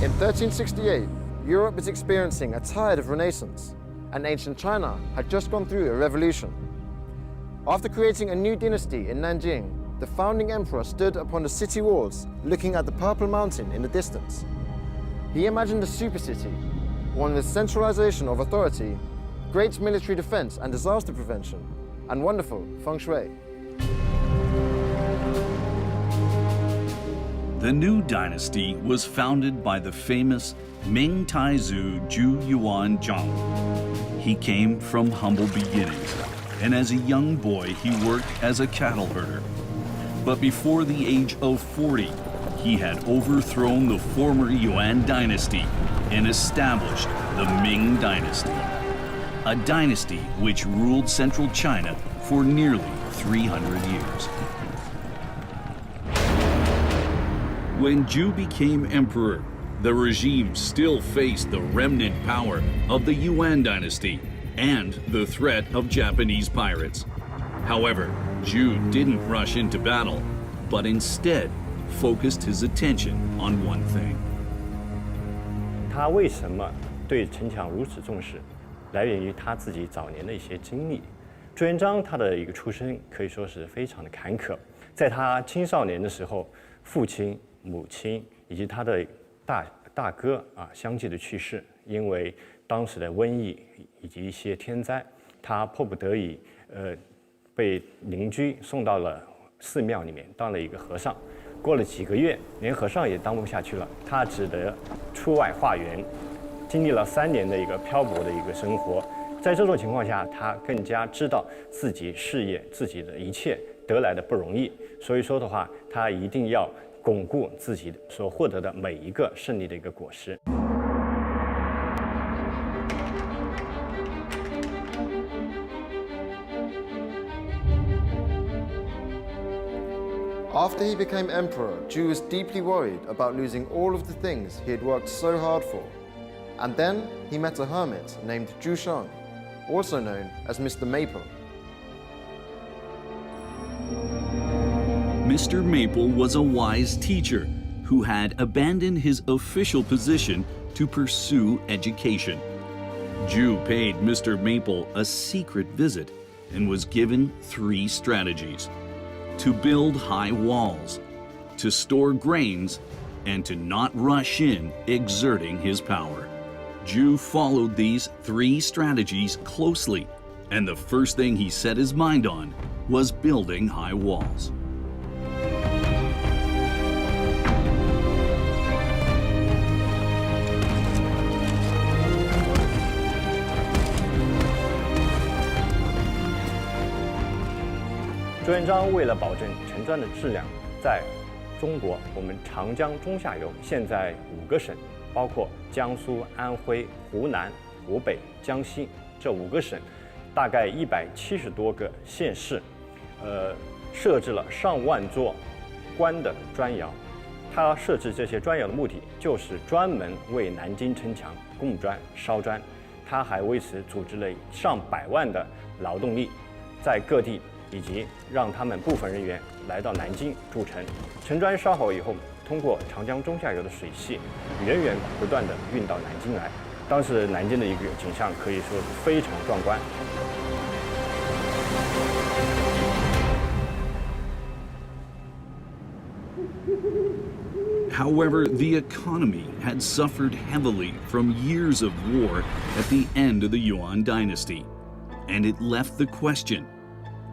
In 1368, Europe is experiencing a tide of renaissance, and ancient China had just gone through a revolution. After creating a new dynasty in Nanjing, the founding emperor stood upon the city walls looking at the Purple Mountain in the distance. He imagined a super city, one with centralization of authority, great military defense and disaster prevention, and wonderful feng shui. The new dynasty was founded by the famous Ming Taizu Zhu Yuan Zhang. He came from humble beginnings, and as a young boy he worked as a cattle herder. But before the age of 40, he had overthrown the former Yuan dynasty and established the Ming Dynasty, a dynasty which ruled central China for nearly 300 years. When Zhu became emperor, the regime still faced the remnant power of the Yuan dynasty and the threat of Japanese pirates. However, Zhu didn't rush into battle, but instead focused his attention on one thing. 他为什么对城墙如此重视，来源于他自己早年的一些经历。朱元璋他的一个出身可以说是非常的坎坷，在他青少年的时候，父亲、母亲以及他的大哥相继的去世，因为当时的瘟疫以及一些天灾，他迫不得已被邻居送到了寺庙里面当了一个和尚。过了几个月，连和尚也当不下去了，他只得出外化缘，经历了3年的一个漂泊的一个生活。在这种情况下，他更加知道自己事业、自己的一切得来的不容易，所以说的话，他一定要巩固自己所获得的每一个胜利的一个果实。After he became emperor, Zhu was deeply worried about losing all of the things he had worked so hard for. And then he met a hermit named Zhu Sheng, also known as Mr. Maple. Mr. Maple was a wise teacher who had abandoned his official position to pursue education. Zhu paid Mr. Maple a secret visit and was given 3 strategies: to build high walls, to store grains, and to not rush in, exerting his power. Zhu followed these 3 strategies closely, and the first thing he set his mind on was building high walls. 朱元璋为了保证城砖的质量，在中国我们长江中下游现在5个省，包括江苏、安徽、湖南、湖北、江西这5个省，大概170多个县市，设置了上万座官的砖窑。他设置这些砖窑的目的，就是专门为南京城墙供砖、烧砖。他还为此组织了上百万的劳动力，在各地。 以及让他们部分人员来到南京筑城。城砖烧好以后，通过长江中下游的水系，源源不断地运到南京来。当时南京的一个景象可以说是非常壮观。 However, the economy had suffered heavily from years of war at the end of the Yuan dynasty, and it left the question: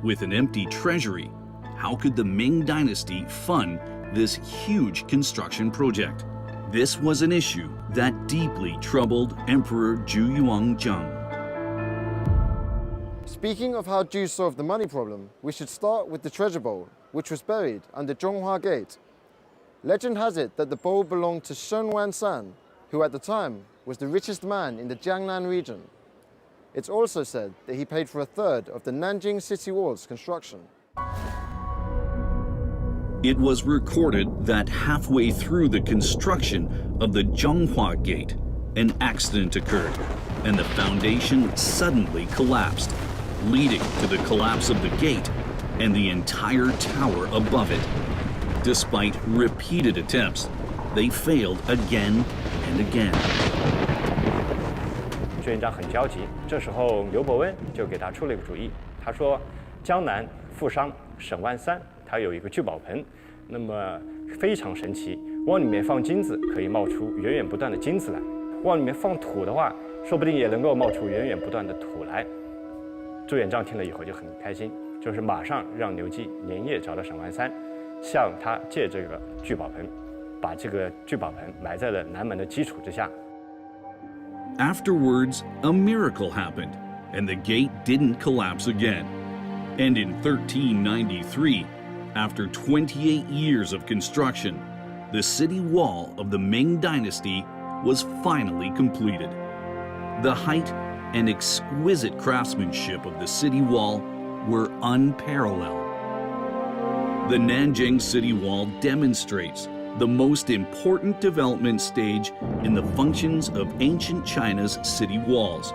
with an empty treasury, how could the Ming dynasty fund this huge construction project? This was an issue that deeply troubled Emperor Zhu Yuanzhang. Speaking of how Zhu solved the money problem, we should start with the treasure bowl, which was buried under Zhonghua Gate. Legend has it that the bowl belonged to Shen Wansan, who at the time was the richest man in the Jiangnan region. It's also said that he paid for 1/3 of the Nanjing City Wall's construction. It was recorded that halfway through the construction of the Zhonghua Gate, an accident occurred, and the foundation suddenly collapsed, leading to the collapse of the gate and the entire tower above it. Despite repeated attempts, they failed again and again. 朱元璋很焦急，这时候刘伯温就给他出了一个主意，他说：“江南富商沈万三，他有一个聚宝盆，那么非常神奇，往里面放金子可以冒出源源不断的金子来；往里面放土的话，说不定也能够冒出源源不断的土来。”朱元璋听了以后就很开心，就是马上让刘基连夜找到沈万三，向他借这个聚宝盆，把这个聚宝盆埋在了南门的基础之下。Afterwards, a miracle happened, and the gate didn't collapse again. And in 1393, after 28 years of construction, the city wall of the Ming Dynasty was finally completed. The height and exquisite craftsmanship of the city wall were unparalleled. The Nanjing City Wall demonstrates the most important development stage in the functions of ancient China's city walls,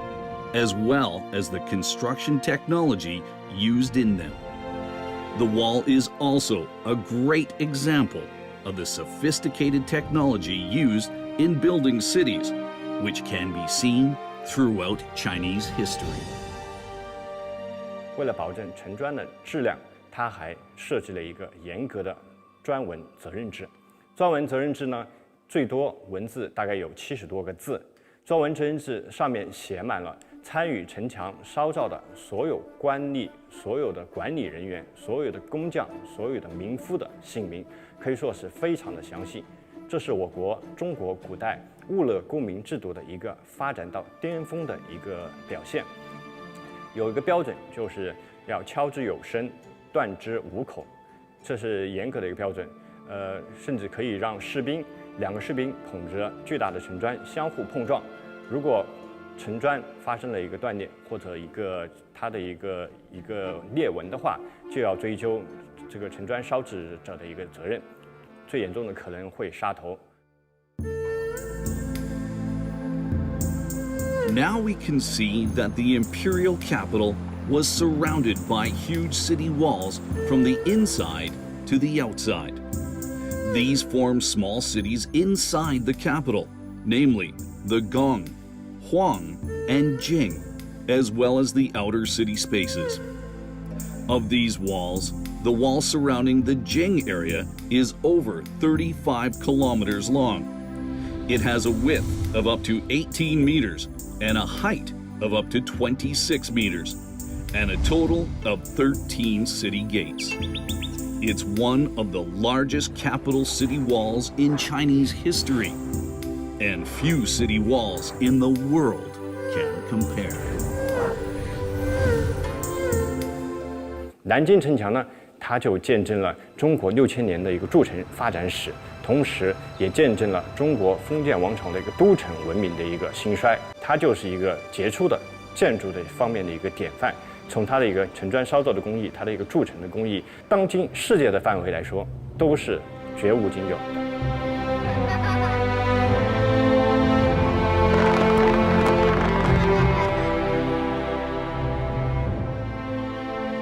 as well as the construction technology used in them. The wall is also a great example of the sophisticated technology used in building cities, which can be seen throughout Chinese history. 为了保证城砖的质量，他还设计了一个严格的专文责任制。专文责任制呢，最多文字大概有70多个字。专文责任制上面写满了参与城墙烧造的所有官吏、所有的管理人员、所有的工匠、所有的民夫的姓名，可以说是非常的详细。这是我国中国古代物勒公民制度的一个发展到巅峰的一个表现。有一个标准，就是要敲之有声，断之无口，这是严格的一个标准。甚至可以让两个士兵捧着巨大的城砖相互碰撞，如果城砖发生了一个断裂或者它的一个裂纹的话，就要追究这个城砖烧制者的一个责任，最严重的可能会杀头。Now we can see that the imperial capital was surrounded by huge city walls from the inside to the outside. These form small cities inside the capital, namely the Gong, Huang, and Jing, as well as the outer city spaces. Of these walls, the wall surrounding the Jing area is over 35 kilometers long. It has a width of up to 18 meters and a height of up to 26 meters, and a total of 13 city gates. It's one of the largest capital city walls in Chinese history, and few city walls in the world can compare. 南京城墙呢，它就见证了中国6000年的一个筑城发展史，同时也见证了中国封建王朝的一个都城文明的一个兴衰。它就是一个杰出的建筑的方面的一个典范。从它的一个城砖烧造的工艺，它的一个筑城的工艺，当今世界的范围来说，都是绝无仅有的。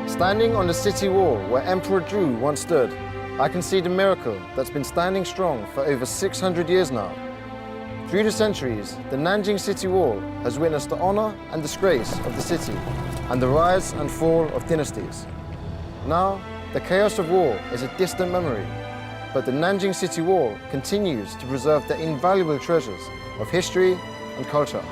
Standing on the city wall where Emperor Zhu once stood, I can see the miracle that's been standing strong for over 600 years now. Through the centuries, the Nanjing City Wall has witnessed the honor and disgrace of the city and the rise and fall of dynasties. Now, the chaos of war is a distant memory, but the Nanjing City Wall continues to preserve the invaluable treasures of history and culture.